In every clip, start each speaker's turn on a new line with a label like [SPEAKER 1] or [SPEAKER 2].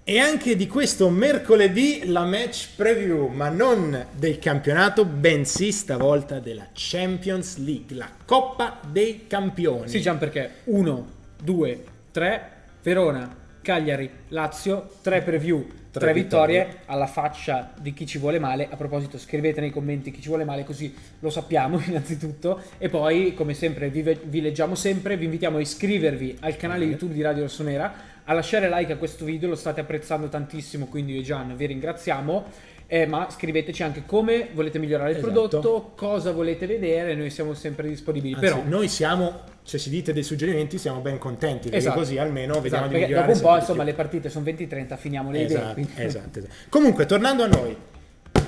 [SPEAKER 1] E anche di questo mercoledì la match preview, ma non del campionato, bensì stavolta della Champions League, la Coppa dei Campioni.
[SPEAKER 2] Sì, Gian, perché 1, 2, 3, Verona, Cagliari, Lazio, 3 preview, 3 vittorie, alla faccia di chi ci vuole male. A proposito, scrivete nei commenti chi ci vuole male, così lo sappiamo innanzitutto. E poi, come sempre, vi leggiamo sempre, vi invitiamo a iscrivervi al canale YouTube di Radio Rossonera, a lasciare like a questo video, lo state apprezzando tantissimo, quindi io e Gian vi ringraziamo. Ma scriveteci anche come volete migliorare il prodotto, cosa volete vedere, noi siamo sempre disponibili.
[SPEAKER 1] Anzi,
[SPEAKER 2] però
[SPEAKER 1] noi siamo, se ci dite dei suggerimenti, siamo ben contenti, perché così almeno vediamo di
[SPEAKER 2] perché
[SPEAKER 1] migliorare.
[SPEAKER 2] dopo un po', insomma, le partite sono 20-30, finiamo le idee.
[SPEAKER 1] Esatto. Comunque, tornando a noi,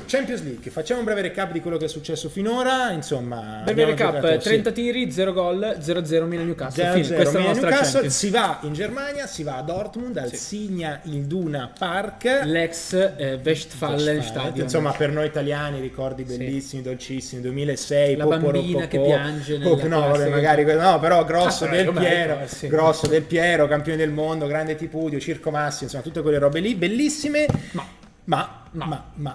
[SPEAKER 1] Champions League, facciamo un breve recap di quello che è successo finora. Insomma,
[SPEAKER 2] breve recap: 30 tiri, 0 gol, 0-0 Milan-Newcastle. Questa è la nostra
[SPEAKER 1] Newcastle. Si va in Germania, si va a Dortmund, al Signa Iduna Park,
[SPEAKER 2] l'ex Westfalen Stadion.
[SPEAKER 1] Insomma, per noi italiani ricordi bellissimi, dolcissimi. 2006,
[SPEAKER 2] la bambina che piange
[SPEAKER 1] però grosso del Piero, campione del mondo, grande Tipudio, Circo Massi, insomma, tutte quelle robe lì bellissime. Ma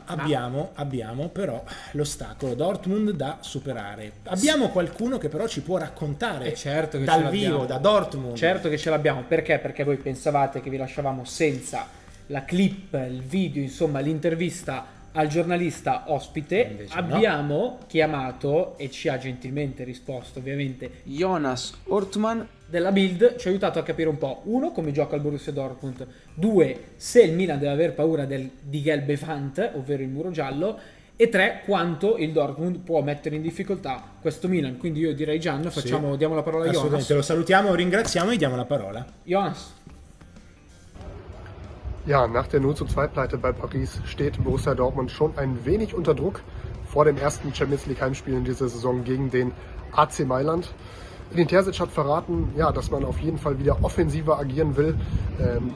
[SPEAKER 1] abbiamo però l'ostacolo Dortmund da superare. Abbiamo qualcuno che però ci può raccontare dal vivo, da Dortmund.
[SPEAKER 2] Certo che ce l'abbiamo. Perché? Perché voi pensavate che vi lasciavamo senza la clip, il video, insomma l'intervista al giornalista ospite.
[SPEAKER 1] Invece
[SPEAKER 2] abbiamo chiamato, e ci ha gentilmente risposto ovviamente,
[SPEAKER 3] Jonas Ortmann
[SPEAKER 2] della Bild. Ci ha aiutato a capire un po', 1, come gioca il Borussia Dortmund, 2, se il Milan deve aver paura di Gelbe Wand, ovvero il muro giallo, e 3, quanto il Dortmund può mettere in difficoltà questo Milan. Quindi io direi, Gian, diamo la parola a Jonas.
[SPEAKER 1] Assolutamente, lo salutiamo, ringraziamo e diamo la parola.
[SPEAKER 2] Jonas.
[SPEAKER 4] Ja, nach der 0:2-Pleite bei Paris steht Borussia Dortmund schon ein wenig unter Druck vor dem ersten Champions League Heimspiel in dieser Saison gegen den AC Mailand. Edin Terzic hat verraten, ja, dass man auf jeden Fall wieder offensiver agieren will.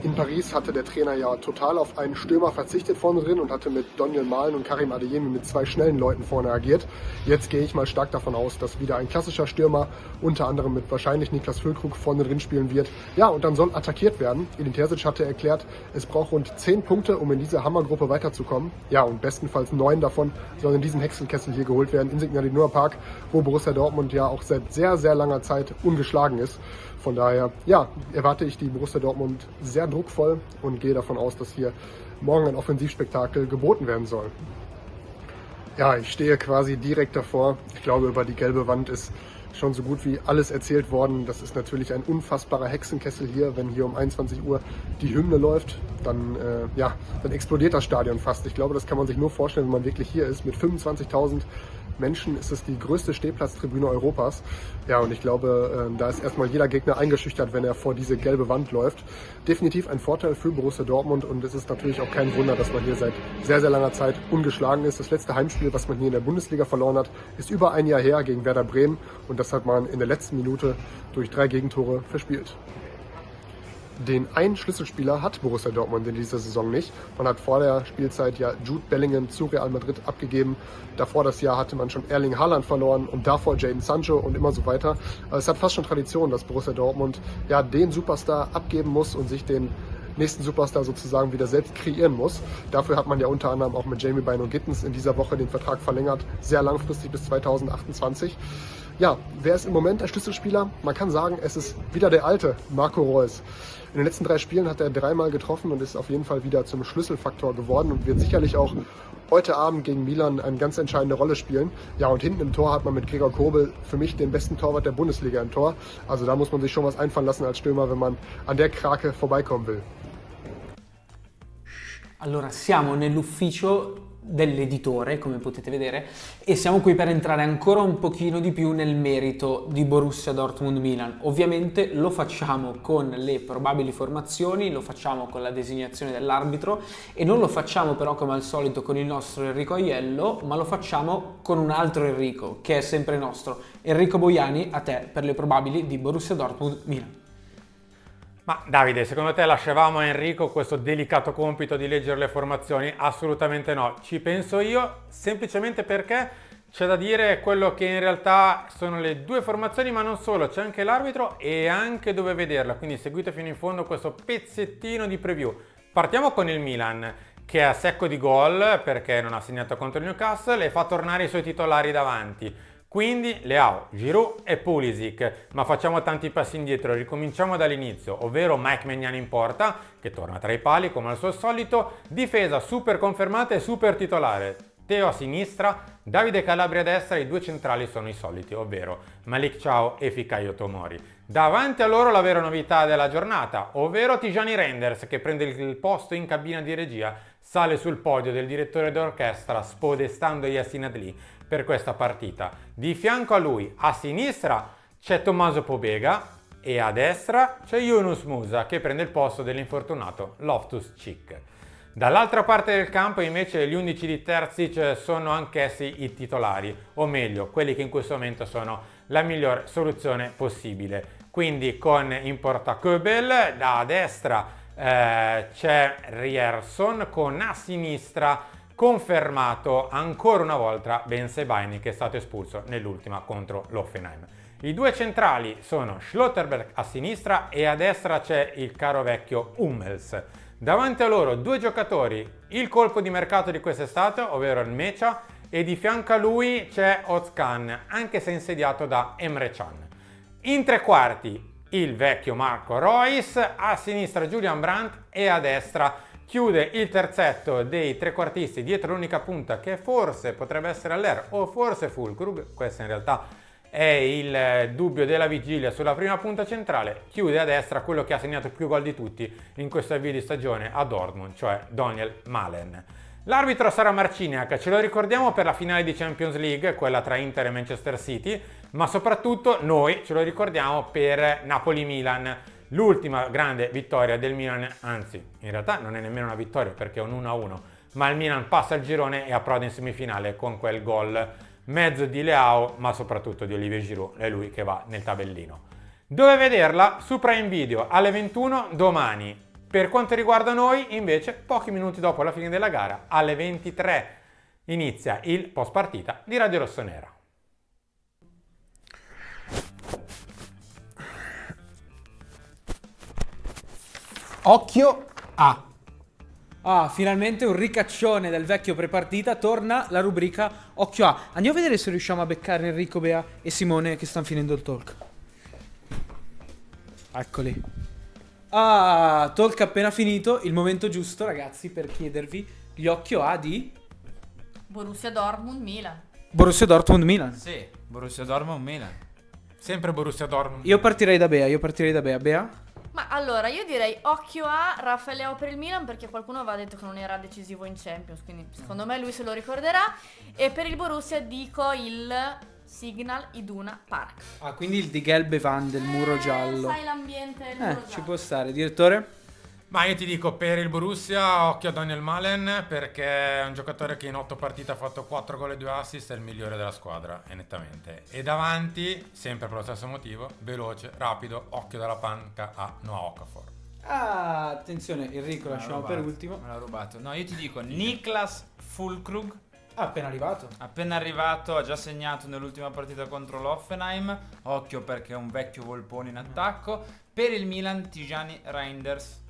[SPEAKER 4] In Paris hatte der Trainer ja total auf einen Stürmer verzichtet vorne drin und hatte mit Daniel Malen und Karim Adeyemi mit 2 schnellen Leuten vorne agiert. Jetzt gehe ich mal stark davon aus, dass wieder ein klassischer Stürmer, unter anderem mit wahrscheinlich Niklas Füllkrug, vorne drin spielen wird. Ja, und dann soll attackiert werden. Edin Terzic hatte erklärt, es braucht rund 10 Punkte, um in diese Hammergruppe weiterzukommen. Ja, und bestenfalls 9 davon sollen in diesem Hexenkessel hier geholt werden, in Signa Iduna Park, wo Borussia Dortmund ja auch seit sehr, sehr langer Zeit ungeschlagen ist. Von daher, ja, erwarte ich die Borussia Dortmund sehr druckvoll und gehe davon aus, dass hier morgen ein Offensivspektakel geboten werden soll. Ja, ich stehe quasi direkt davor. Ich glaube, über die gelbe Wand ist schon so gut wie alles erzählt worden. Das ist natürlich ein unfassbarer Hexenkessel hier. Wenn hier um 21 Uhr die Hymne läuft, dann explodiert das Stadion fast. Ich glaube, das kann man sich nur vorstellen, wenn man wirklich hier ist. Mit 25.000 Menschen ist es die größte Stehplatztribüne Europas. Ja, und ich glaube, da ist erstmal jeder Gegner eingeschüchtert, wenn er vor diese gelbe Wand läuft. Definitiv ein Vorteil für Borussia Dortmund, und es ist natürlich auch kein Wunder, dass man hier seit sehr, sehr langer Zeit ungeschlagen ist. Das letzte Heimspiel, was man hier in der Bundesliga verloren hat, ist über ein Jahr her gegen Werder Bremen, und das hat man in der letzten Minute durch 3 Gegentore verspielt. Den einen Schlüsselspieler hat Borussia Dortmund in dieser Saison nicht. Man hat vor der Spielzeit ja Jude Bellingham zu Real Madrid abgegeben. Davor das Jahr hatte man schon Erling Haaland verloren und davor Jadon Sancho und immer so weiter. Also es hat fast schon Tradition, dass Borussia Dortmund ja den Superstar abgeben muss und sich den nächsten Superstar sozusagen wieder selbst kreieren muss. Dafür hat man ja unter anderem auch mit Jamie Bino-Gittens in dieser Woche den Vertrag verlängert, sehr langfristig bis 2028. Ja, wer ist im Moment der Schlüsselspieler? Man kann sagen, es ist wieder der alte Marco Reus. In den letzten 3 Spielen hat er 3-mal getroffen und ist auf jeden Fall wieder zum Schlüsselfaktor geworden und wird sicherlich auch heute Abend gegen Milan eine ganz entscheidende Rolle spielen. Ja, und hinten im Tor hat man mit Gregor Kobel für mich den besten Torwart der Bundesliga im Tor. Also da muss man sich schon was einfallen lassen als Stürmer, wenn man an der Krake vorbeikommen will.
[SPEAKER 2] Allora, siamo nell'ufficio dell'editore, come potete vedere, e siamo qui per entrare ancora un pochino di più nel merito di Borussia Dortmund-Milan. Ovviamente lo facciamo con le probabili formazioni, lo facciamo con la designazione dell'arbitro, e non lo facciamo però come al solito con il nostro Enrico Aiello, ma lo facciamo con un altro Enrico, che è sempre nostro. Enrico Boiani, a te per le probabili di Borussia Dortmund-Milan.
[SPEAKER 5] Ma Davide, secondo te lasciavamo a Enrico questo delicato compito di leggere le formazioni? Assolutamente no, ci penso io, semplicemente perché c'è da dire quello che in realtà sono le 2 formazioni, ma non solo, c'è anche l'arbitro e anche dove vederla, quindi seguite fino in fondo questo pezzettino di preview. Partiamo con il Milan, che è a secco di gol perché non ha segnato contro il Newcastle e fa tornare i suoi titolari davanti. Quindi Leao, Giroud e Pulisic, ma facciamo tanti passi indietro, ricominciamo dall'inizio, ovvero Mike Maignan in porta, che torna tra i pali come al suo solito, difesa super confermata e super titolare. Teo a sinistra, Davide Calabria a destra, i due centrali sono i soliti, ovvero Malik Thiaw e Fikayo Tomori. Davanti a loro la vera novità della giornata, ovvero Tijani Reinders, che prende il posto in cabina di regia, sale sul podio del direttore d'orchestra spodestando Yassin Adli per questa partita. Di fianco a lui, a sinistra, c'è Tommaso Pobega e a destra c'è Yunus Musa che prende il posto dell'infortunato Loftus-Cheek. Dall'altra parte del campo invece gli 11 di Terzic sono anch'essi i titolari, o meglio, quelli che in questo momento sono la miglior soluzione possibile. Quindi con in porta Köbel, da destra c'è Rierson, con a sinistra confermato ancora una volta Ben Sebaini, che è stato espulso nell'ultima contro l'Hoffenheim. I due centrali sono Schlotterberg a sinistra e a destra c'è il caro vecchio Hummels. Davanti a loro due giocatori, il colpo di mercato di quest'estate, ovvero il Mecha, e di fianco a lui c'è Özcan, anche se insediato da Emre Can. In tre quarti il vecchio Marco Reus, a sinistra Julian Brandt e a destra chiude il terzetto dei trequartisti dietro l'unica punta che forse potrebbe essere Aller o forse Füllkrug, questo in realtà è il dubbio della vigilia sulla prima punta centrale, chiude a destra quello che ha segnato più gol di tutti in questo avvio di stagione a Dortmund, cioè Daniel Malen. L'arbitro sarà Marciniak, ce lo ricordiamo per la finale di Champions League, quella tra Inter e Manchester City, ma soprattutto noi ce lo ricordiamo per Napoli-Milan, l'ultima grande vittoria del Milan, anzi in realtà non è nemmeno una vittoria perché è un 1-1, ma il Milan passa il girone e approda in semifinale con quel gol mezzo di Leao, ma soprattutto di Olivier Giroud, è lui che va nel tabellino. Dove vederla? Su Prime Video alle 21 domani. Per quanto riguarda noi, invece, pochi minuti dopo la fine della gara, alle 23, inizia il post partita di Radio Rossonera.
[SPEAKER 1] Occhio a...
[SPEAKER 2] Ah, finalmente un ricaccione del vecchio prepartita, torna la rubrica Occhio A. Andiamo a vedere se riusciamo a beccare Enrico, Bea e Simone che stanno finendo il talk. Eccoli. Ah, talk appena finito, il momento giusto ragazzi per chiedervi gli Occhio A di...
[SPEAKER 3] Borussia Dortmund-Milan.
[SPEAKER 2] Borussia Dortmund-Milan.
[SPEAKER 6] Sì, Borussia Dortmund-Milan.
[SPEAKER 5] Sempre Borussia Dortmund.
[SPEAKER 2] Io partirei da Bea, Bea?
[SPEAKER 3] Ma allora, io direi occhio a Rafael Leao per il Milan, perché qualcuno aveva detto che non era decisivo in Champions, quindi secondo me lui se lo ricorderà. E per il Borussia dico il Signal Iduna Park.
[SPEAKER 2] Ah, quindi il di Gelbe Van del muro giallo.
[SPEAKER 3] Sai l'ambiente del muro
[SPEAKER 2] Ci
[SPEAKER 3] giallo.
[SPEAKER 2] può stare, direttore?
[SPEAKER 5] Ma io ti dico, per il Borussia, occhio a Daniel Malen, perché è un giocatore che in 8 partite ha fatto 4 gol e 2 assist, è il migliore della squadra, è nettamente. E davanti, sempre per lo stesso motivo, veloce, rapido, occhio dalla panca a Noah Okafor.
[SPEAKER 2] Ah, attenzione, Enrico, lasciamo per ultimo.
[SPEAKER 6] Me l'ha rubato. No, io ti dico Niklas Füllkrug,
[SPEAKER 2] Appena arrivato.
[SPEAKER 6] appena arrivato, ha già segnato nell'ultima partita contro l'Hoffenheim. Occhio perché è un vecchio volpone in attacco. Per il Milan Tijani Reinders,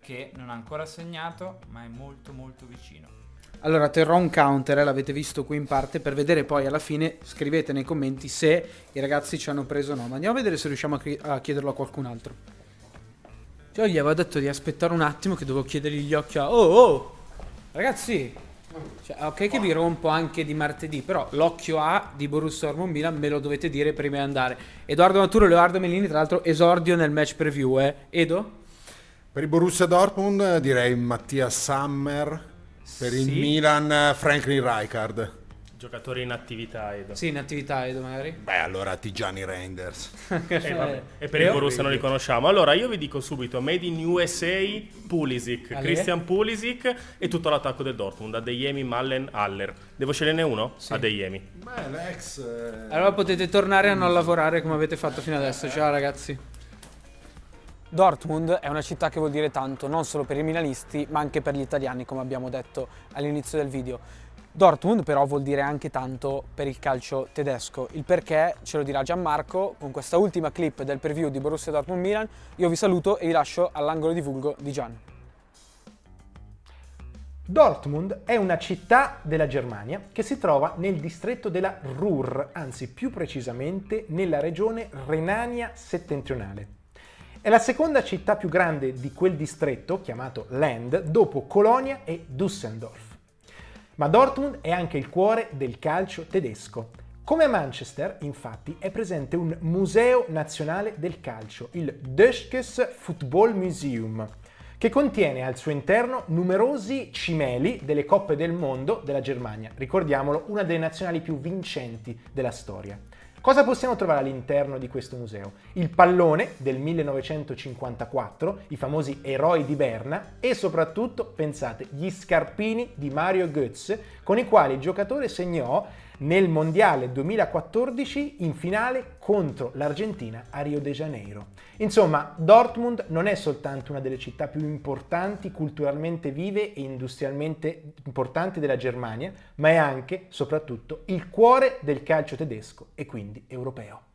[SPEAKER 6] che non ha ancora segnato, ma è molto molto vicino.
[SPEAKER 2] Allora terrò un counter, l'avete visto qui in parte, per vedere poi alla fine, scrivete nei commenti se i ragazzi ci hanno preso o no. Ma andiamo a vedere se riusciamo a chiederlo a qualcun altro. Io gli avevo detto di aspettare un attimo che dovevo chiedergli gli occhi a... Oh! Ragazzi! Cioè, ok che vi rompo anche di martedì, però l'occhio A di Borussia Dortmund Milan me lo dovete dire prima di andare. Edoardo Maturo, Leonardo Mellini, tra l'altro esordio nel match preview, Edo?
[SPEAKER 7] Per il Borussia Dortmund direi Mattias Sammer, per il Milan Franklin Rijkaard.
[SPEAKER 8] Giocatori in attività, Edo.
[SPEAKER 2] Sì, in attività Edo magari.
[SPEAKER 7] Beh, allora Tijani Reinders.
[SPEAKER 8] Vabbè. E per il Borussia non li conosciamo. Allora io vi dico subito Made in USA Pulisic,
[SPEAKER 2] Ale?
[SPEAKER 8] Christian Pulisic e tutto l'attacco del Dortmund, Adeyemi, Mallen, Haller. Devo sceglierne uno?
[SPEAKER 2] Sì.
[SPEAKER 8] Adeyemi.
[SPEAKER 7] Beh, l'ex...
[SPEAKER 2] Allora potete tornare a non lavorare come avete fatto fino adesso. Ciao ragazzi. Dortmund è una città che vuol dire tanto, non solo per i milanisti, ma anche per gli italiani, come abbiamo detto all'inizio del video. Dortmund però vuol dire anche tanto per il calcio tedesco. Il perché ce lo dirà Gianmarco con questa ultima clip del preview di Borussia Dortmund Milan. Io vi saluto e vi lascio all'angolo di vulgo di Gian.
[SPEAKER 1] Dortmund è una città della Germania che si trova nel distretto della Ruhr, anzi più precisamente nella regione Renania settentrionale. È la seconda città più grande di quel distretto, chiamato Land, dopo Colonia e Düsseldorf. Ma Dortmund è anche il cuore del calcio tedesco. Come a Manchester, infatti, è presente un museo nazionale del calcio, il Deutsches Football-Museum, che contiene al suo interno numerosi cimeli delle Coppe del Mondo della Germania. Ricordiamolo, una delle nazionali più vincenti della storia. Cosa possiamo trovare all'interno di questo museo? Il pallone del 1954, i famosi eroi di Berna e soprattutto, pensate, gli scarpini di Mario Götze con i quali il giocatore segnò nel Mondiale 2014 in finale contro l'Argentina a Rio de Janeiro. Insomma, Dortmund non è soltanto una delle città più importanti, culturalmente vive e industrialmente importanti della Germania, ma è anche, soprattutto, il cuore del calcio tedesco e quindi europeo.